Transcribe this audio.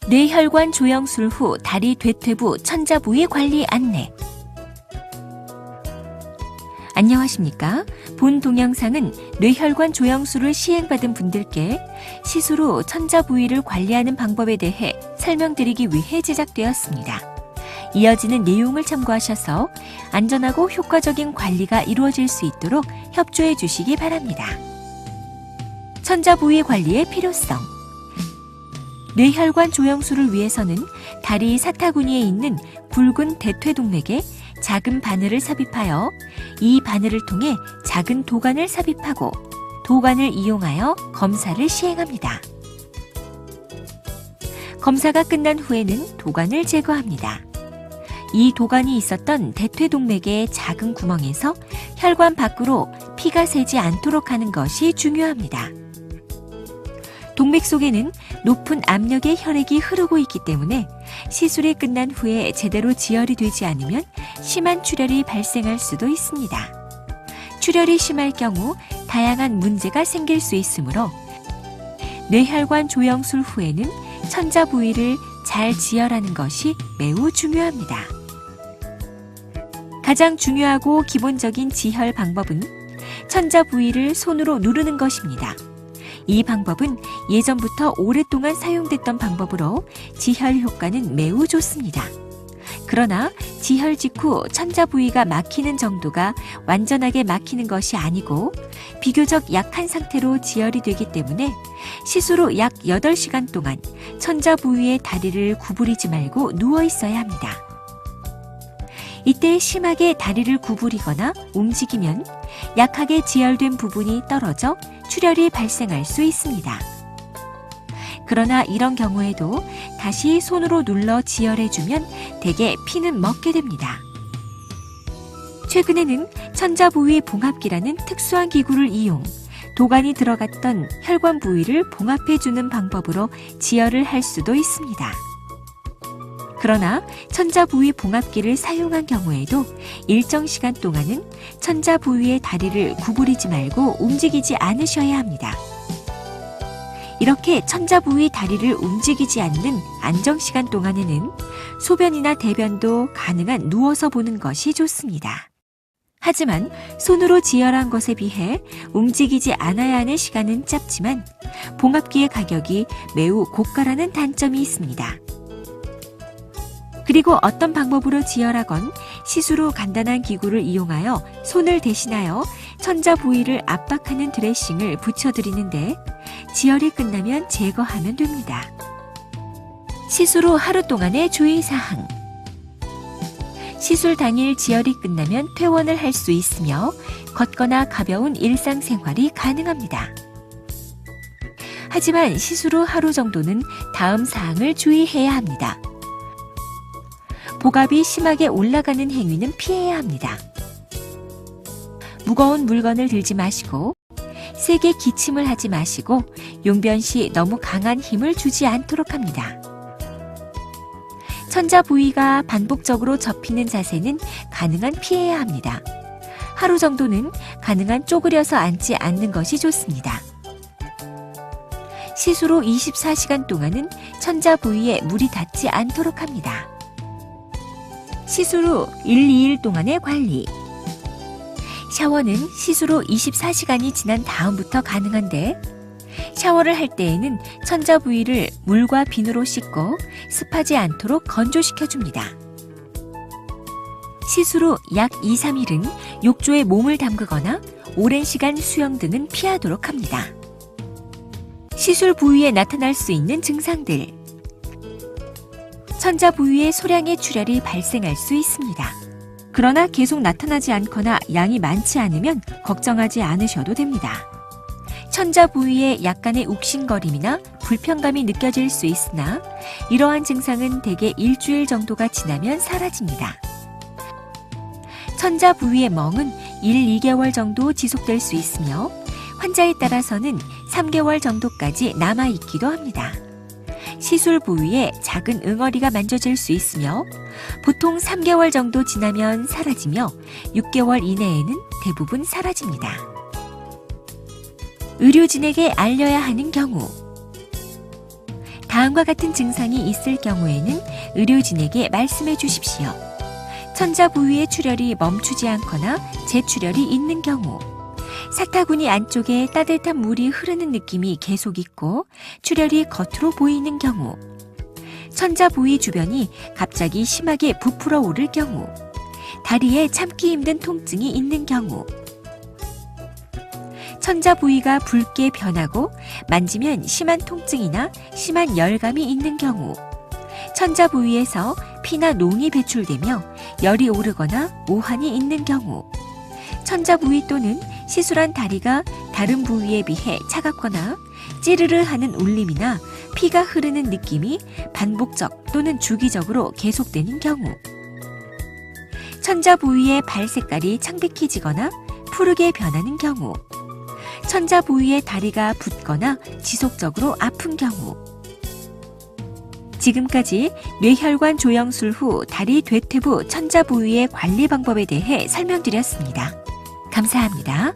뇌혈관 조영술 후 다리 대퇴부 천자 부위 관리 안내. 안녕하십니까? 본 동영상은 뇌혈관 조영술을 시행받은 분들께 시술 후 천자 부위를 관리하는 방법에 대해 설명드리기 위해 제작되었습니다. 이어지는 내용을 참고하셔서 안전하고 효과적인 관리가 이루어질 수 있도록 협조해 주시기 바랍니다. 천자 부위 관리의 필요성. 뇌혈관 조영술을 위해서는 다리 사타구니에 있는 굵은 대퇴동맥에 작은 바늘을 삽입하여 이 바늘을 통해 작은 도관을 삽입하고 도관을 이용하여 검사를 시행합니다. 검사가 끝난 후에는 도관을 제거합니다. 이 도관이 있었던 대퇴동맥의 작은 구멍에서 혈관 밖으로 피가 새지 않도록 하는 것이 중요합니다. 동맥 속에는 높은 압력의 혈액이 흐르고 있기 때문에 시술이 끝난 후에 제대로 지혈이 되지 않으면 심한 출혈이 발생할 수도 있습니다. 출혈이 심할 경우 다양한 문제가 생길 수 있으므로 뇌혈관 조영술 후에는 천자 부위를 잘 지혈하는 것이 매우 중요합니다. 가장 중요하고 기본적인 지혈 방법은 천자 부위를 손으로 누르는 것입니다. 이 방법은 예전부터 오랫동안 사용됐던 방법으로 지혈 효과는 매우 좋습니다. 그러나 지혈 직후 천자 부위가 막히는 정도가 완전하게 막히는 것이 아니고 비교적 약한 상태로 지혈이 되기 때문에 시술 후 약 8시간 동안 천자 부위의 다리를 구부리지 말고 누워 있어야 합니다. 이때 심하게 다리를 구부리거나 움직이면 약하게 지혈된 부분이 떨어져 출혈이 발생할 수 있습니다. 그러나 이런 경우에도 다시 손으로 눌러 지혈해주면 대개 피는 먹게 됩니다. 최근에는 천자 부위 봉합기라는 특수한 기구를 이용 도관이 들어갔던 혈관 부위를 봉합해주는 방법으로 지혈을 할 수도 있습니다. 그러나 천자 부위 봉합기를 사용한 경우에도 일정 시간 동안은 천자 부위의 다리를 구부리지 말고 움직이지 않으셔야 합니다. 이렇게 천자 부위 다리를 움직이지 않는 안정시간 동안에는 소변이나 대변도 가능한 누워서 보는 것이 좋습니다. 하지만 손으로 지혈한 것에 비해 움직이지 않아야 하는 시간은 짧지만 봉합기의 가격이 매우 고가라는 단점이 있습니다. 그리고 어떤 방법으로 지혈하건 시술 후 간단한 기구를 이용하여 손을 대신하여 천자 부위를 압박하는 드레싱을 붙여드리는데 지혈이 끝나면 제거하면 됩니다. 시술 후 하루 동안의 주의사항. 시술 당일 지혈이 끝나면 퇴원을 할 수 있으며 걷거나 가벼운 일상생활이 가능합니다. 하지만 시술 후 하루 정도는 다음 사항을 주의해야 합니다. 복압이 심하게 올라가는 행위는 피해야 합니다. 무거운 물건을 들지 마시고 세게 기침을 하지 마시고 용변 시 너무 강한 힘을 주지 않도록 합니다. 천자 부위가 반복적으로 접히는 자세는 가능한 피해야 합니다. 하루 정도는 가능한 쪼그려서 앉지 않는 것이 좋습니다. 시술 후 24시간 동안은 천자 부위에 물이 닿지 않도록 합니다. 시술 후 1, 2일 동안의 관리. 샤워는 시술 후 24시간이 지난 다음부터 가능한데 샤워를 할 때에는 천자 부위를 물과 비누로 씻고 습하지 않도록 건조시켜줍니다. 시술 후 약 2, 3일은 욕조에 몸을 담그거나 오랜 시간 수영 등은 피하도록 합니다. 시술 부위에 나타날 수 있는 증상들. 천자 부위에 소량의 출혈이 발생할 수 있습니다. 그러나 계속 나타나지 않거나 양이 많지 않으면 걱정하지 않으셔도 됩니다. 천자 부위에 약간의 욱신거림이나 불편감이 느껴질 수 있으나 이러한 증상은 대개 일주일 정도가 지나면 사라집니다. 천자 부위의 멍은 1, 2개월 정도 지속될 수 있으며 환자에 따라서는 3개월 정도까지 남아있기도 합니다. 시술 부위에 작은 응어리가 만져질 수 있으며 보통 3개월 정도 지나면 사라지며 6개월 이내에는 대부분 사라집니다. 의료진에게 알려야 하는 경우 다음과 같은 증상이 있을 경우에는 의료진에게 말씀해 주십시오. 천자 부위의 출혈이 멈추지 않거나 재출혈이 있는 경우, 사타구니 안쪽에 따뜻한 물이 흐르는 느낌이 계속 있고 출혈이 겉으로 보이는 경우, 천자 부위 주변이 갑자기 심하게 부풀어 오를 경우, 다리에 참기 힘든 통증이 있는 경우, 천자 부위가 붉게 변하고 만지면 심한 통증이나 심한 열감이 있는 경우, 천자 부위에서 피나 농이 배출되며 열이 오르거나 오한이 있는 경우, 천자 부위 또는 시술한 다리가 다른 부위에 비해 차갑거나 찌르르 하는 울림이나 피가 흐르는 느낌이 반복적 또는 주기적으로 계속되는 경우, 천자 부위의 발 색깔이 창백해지거나 푸르게 변하는 경우, 천자 부위의 다리가 붓거나 지속적으로 아픈 경우. 지금까지 뇌혈관 조영술 후 다리 대퇴부 천자 부위의 관리 방법에 대해 설명드렸습니다. 감사합니다.